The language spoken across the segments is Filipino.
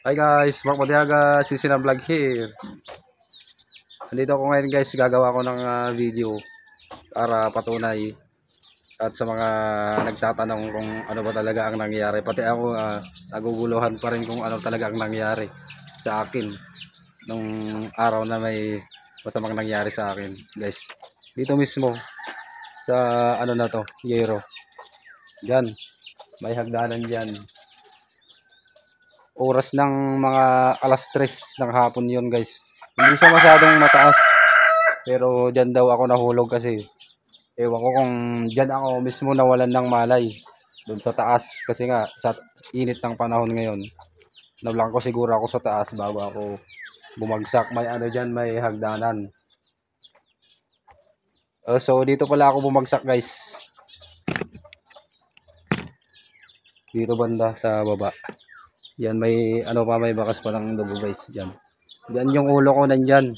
Hi guys, Mark Madiaga, Sisina Vlog here. Andito ako ngayon guys, gagawa ko ng video para patunay at sa mga nagtatanong kung ano ba talaga ang nangyayari. Pati ako naguguluhan pa rin kung ano talaga ang nangyayari sa akin nung araw na may masamang nangyari sa akin guys. Dito mismo sa ano na to, Yero. Diyan, may hagdanan diyan. Oras ng mga alas 3 ng hapon yon guys. Hindi siya masyadong mataas, pero dyan daw ako nahulog kasi ewan ko kung dyan ako mismo nawalan ng malay doon sa taas kasi nga sa init ng panahon ngayon. Nablang ko siguro ako sa taas bago ako bumagsak. May ano dyan, may hagdanan. So dito pala ako bumagsak guys, dito banda sa baba. Yan, may ano pa, may bakas pa ng dugo guys dyan. Yan yung ulo ko nandyan.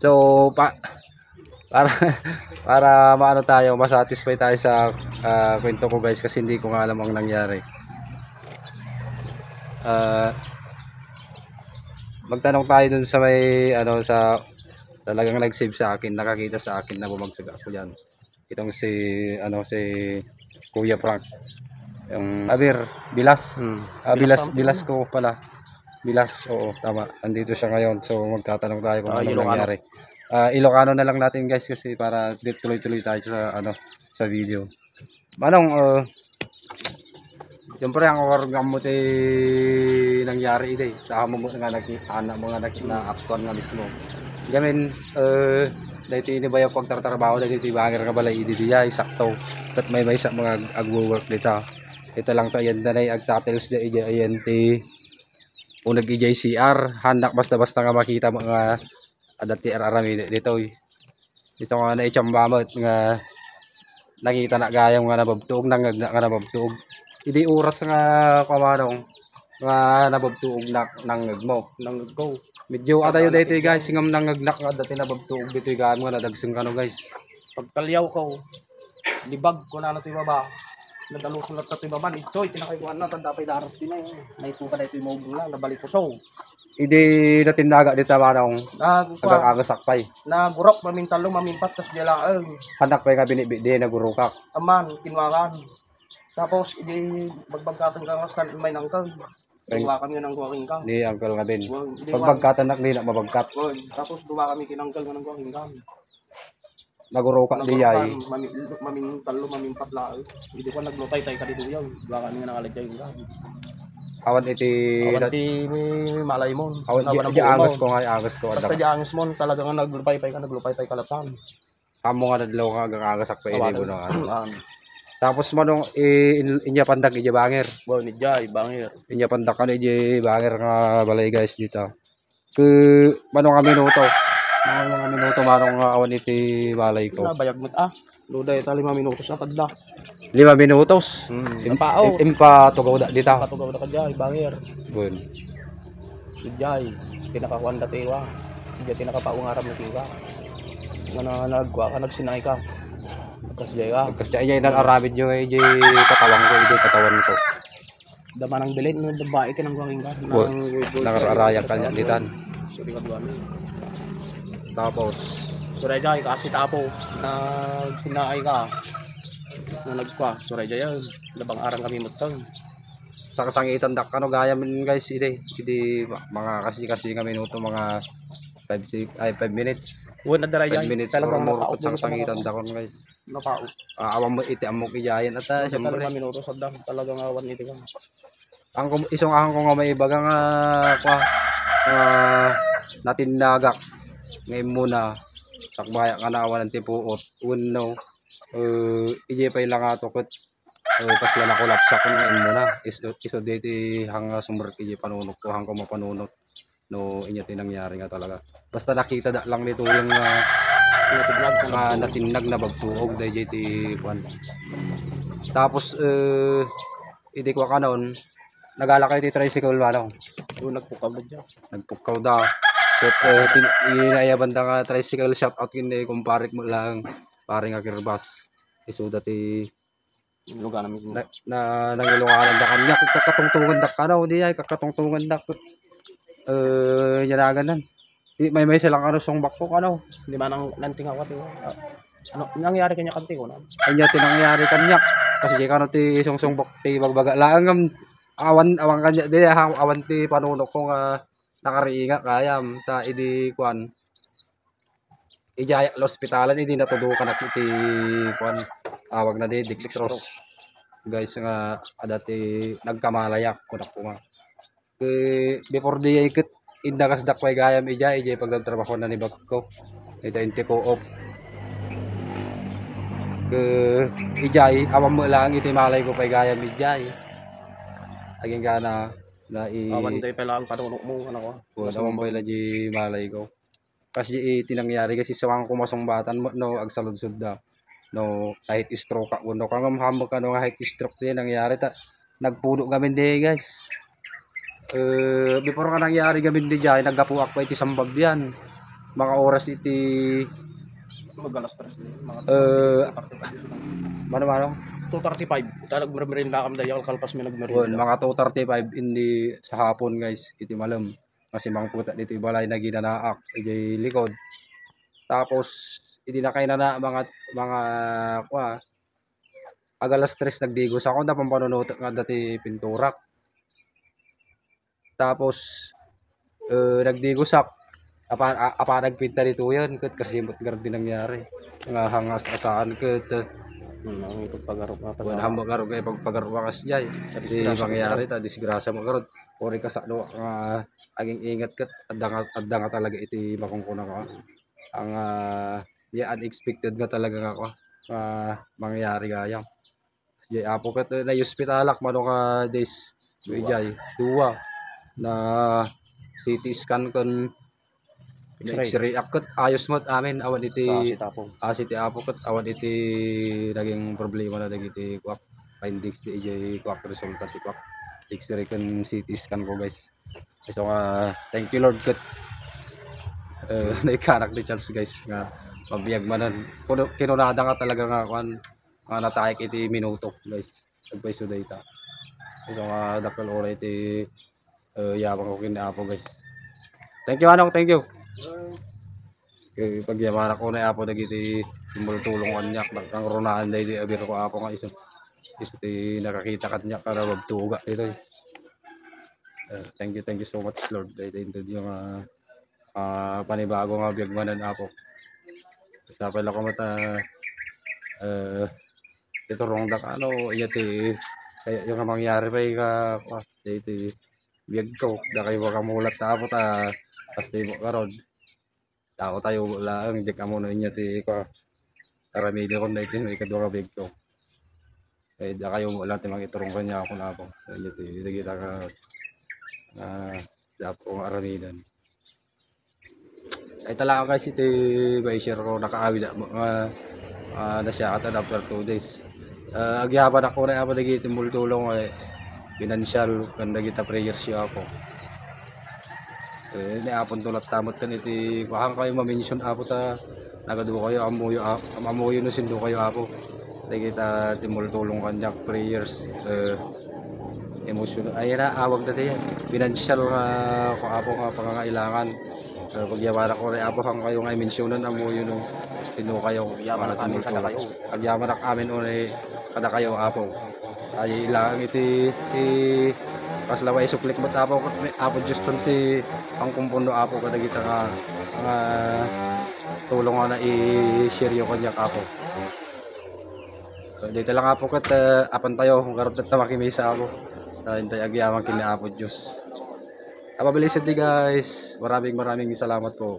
So para para maano tayo, masatisfy tayo sa kwento ko guys kasi hindi ko nga alam ang nangyari. Magtanong tayo dun sa may ano, sa talagang nag-save sa akin, nakakita sa akin na bumagsak ako diyan. Itong si ano, si Kuya Frank, yung Aber Bilas. Bilas ko pala. Bilas, oo, tama. Andito siya ngayon. So magtatanong tayo kung ano nangyari. Ilocano na lang natin guys kasi para tuloy-tuloy tayo sa ano, sa video. Manong siyempre ang organ mo nangyari ide. Sa mo nga nag-ana mga na-actual nga mismo. Gamin dahito ini ba yung pagtatrabaho dahito ibangir nga balay ide diya sakto. Tat may sa mga agwo-work dito. Ito lang to yan danay agtatels da ide ayente. Unag ijay CR, handak basta-basta nga makita mga adati ararami dito. Dito nga na itsambamot nga nakita na gayang nga nababtuog, nangagna nga nababtuog. Hindi oras nga kamanong nga nababtuog na nangag mo, nangag ko. Medyo adayo dito guys, ngam nangagnak nga dati nababtuog dito gaan nga nadagsing kano guys. Pagkalyaw ko, libag ko na nato ibaba. Nadalusan na tato ibaba dito, itinakayuan na tandapay darat din ay. Naituka na ito yung maubulan, nabalik ko so. Hindi na tinaga dito manong nagagasakpay. Nagurok, mamintalo, mamimpat, tas diyalaan. Hanak pa nga binibidi, nagurukak. Aman, kinwakan. Tapos, hindi magbagkatan ka nga stand may nangkag. Duwa kami ng guwaking ka. Ni uncle nga din. Pagbagkatan nak, di na mabagkat. Tapos, duwa kami kinangkal nga ng guwaking ka. Nagurukak di ay. Mamintalo, mamimpat lang. Hindi ko naglutay tayo ka dito yun. Duwa kami nga nakaladya yung ka. Awan iti may malay mo. Awan di angas ko nga, angas ko. Basta di angas mo, talaga nga naglupay-pay ka kalatan. Amo nga nadlaw ka hanggang agasak pa ini mo na. Tapos manong inya pandak ija bangir. Wow, ni Jay bangir. Inya pandak kan ija bangir nga balay guys dito. Ke manong nga minuto. Mga minuto manong nga awan iti balay ko. Bayag mo luday ta 5 minutos na kadla. 5 minutos. Impa tugaw da dito. Patugaw da ka Jay bangir. Bun. Si Jay pinakakuan da tewa. Di pinakapaung arab mo tiwa. Nga nagkuha ka nagsinay ka. Kasi ay nag-arabid nyo ay katawan ko, katawan ko. Dama ng bilin, babae ka ng guwangin ka. Nang-arayang ka niya ditan. Sorry ka duwan. Tapos Suray Jay, kasi tapo, nagsinay ka. Na nagkuha, Suray Jay yan. Labang arang kami magtang. Sa kasangitan dak ano gaya min guys, hindi mga kasi nga minuto, mga 5 minutes. 5 minutes talagang morot sa kasangitan dakon guys. Napaot. Awan mo iti amok iyayan at siyempre 5 minutos sa dam, talagang awan iti ka. Ang isong ahang ko nga may ibagang natinagak ngayon muna sakbaya nga nawan ng tipuot uno ije pa ilang ato ket pasla na kolapsa ko ngayon muna iso diti hang sumber ije panunot ko hang ko mapanunot no inya tinangyari nga talaga basta nakita da lang nito yung natinag na bagtuog dahil ti kwan. Tapos hindi ko kanon nagala kayo ti tricycle manong. Nagpukaw na dyan. Nagpukaw da. So inayaban da nga tricycle shout out kini kumparik mo lang paring akirbas. Isuda ti Yung lugar namin. nangilunganan da kanya kakatungtungan da kanaw di ay kakatungtungan da yanagan may silang ano songbak ko kanaw Di ba nang nantingaw ka, ano nangyari kanya kanti ko na? kanya tinangyari kanya kasi kano ti songbak ti bagbaga laang awan kanya di awan ti panunok ko nga nakariinga kayam ta idi kwan ijaya hospitalan idi natudukan ak iti kwan awag na di dextrose guys nga dati nagkamalayak ko na kuma before di ikit indagas dakway gayam ija pag nagtrabaho na ni bagko ito inti ko op ijay awam mo lang iti malay ko pay gayam ijay aging gana na Awan day pala ang panunok mo ano ko. awam mo ila di malay ko kasi tinangyari kasi sawang kumasong batan mo no agsaludsud da no kahit stroke ka kuno kang hamog ka no kahit stroke din nangyari ta nagpuno gamin di guys before nga nangyari gamin di jay nagapuak pa iti sambag yan mga oras iti Magalas tres mga mano 2:35. Talag merinda kam dayo kalpas mi nagmerinda. mga 2:35 hindi sa hapon guys iti malam kasi mga puta dito balay na ginanaak iti likod tapos hindi na kayo na mga kwa agalas 3 nagdigos ako na pampanunot nga dati pinturak tapos nagdigos ako apa nagpinta dito yan kasi mutgar din nangyari nga hangas asaan ket Ang ipagpagarok nga wan hambak karo kay pagpagarok kas jay di mangyari ta disgrasya mo karon ori ka sa do nga aging ingat ket adda nga talaga iti makungkuna ka ang unexpected nga talaga nga mangyari gayam jay apo ket na hospitalak mano ka days jay duwa na CT scan kon X-ray akot ayos mo amin awan iti tapong. iti apo ket awan iti naging problema na dagiti kwak findings di kwak resulta ti kwak X-ray kon CT scan ko guys so thank you Lord ket naikanak ni chance guys nga mabiyag manan kinunada nga talaga nga kwan nga natayek iti minuto guys nagpaiso data so dakal oray iti yabang ko kinapo guys thank you anong thank you pagyamana ko na apo dagiti tumulong kanyak kang runaan day di abir ko apo nga iso ti nakakita kanya para wagtuga dito thank you so much Lord dahil ito yung panibago nga biyagmanan apo sa pala ko mata ito rong dak ano iya ti kaya yung mangyari pa dito biyag ko da kayo makamulat apo ta pasti mo karon tao tayo lang di ka muna niya ti aramide ko na ito may kadwa ka big to da kayo mo lang ti mga iturong kanya ako na ako niya ti kita ka dapo nga aramidan ay talaga kasi iti by share ko nakaawid na siya kata after 2 days agyapan ako na ako nagiti multulong financial kanda kita prayers siya ako niapon tulat tamot kan iti wakang kayo ma-mention apo ta nagadu kayo amuyo no sindo kayo apo dahil kita timultulong kanyak prayers emotion ay na awag na tayo financial ko apo nga pangangailangan pagyamana ko rin apo kang kayo nga mentionan amuyo no sindo kayo Yaman amin kada kayo. agyaman amin unay kada kayo apo ay ilang iti paslaway suplik mo apo just ti ang kumpundo apo kada kita nga tulong nga na i-share yung kanya apo dito lang apo kat apan tayo kung karot na makimisa ako hintay agyaman kini apo Diyos. Apabilis di guys, maraming salamat po.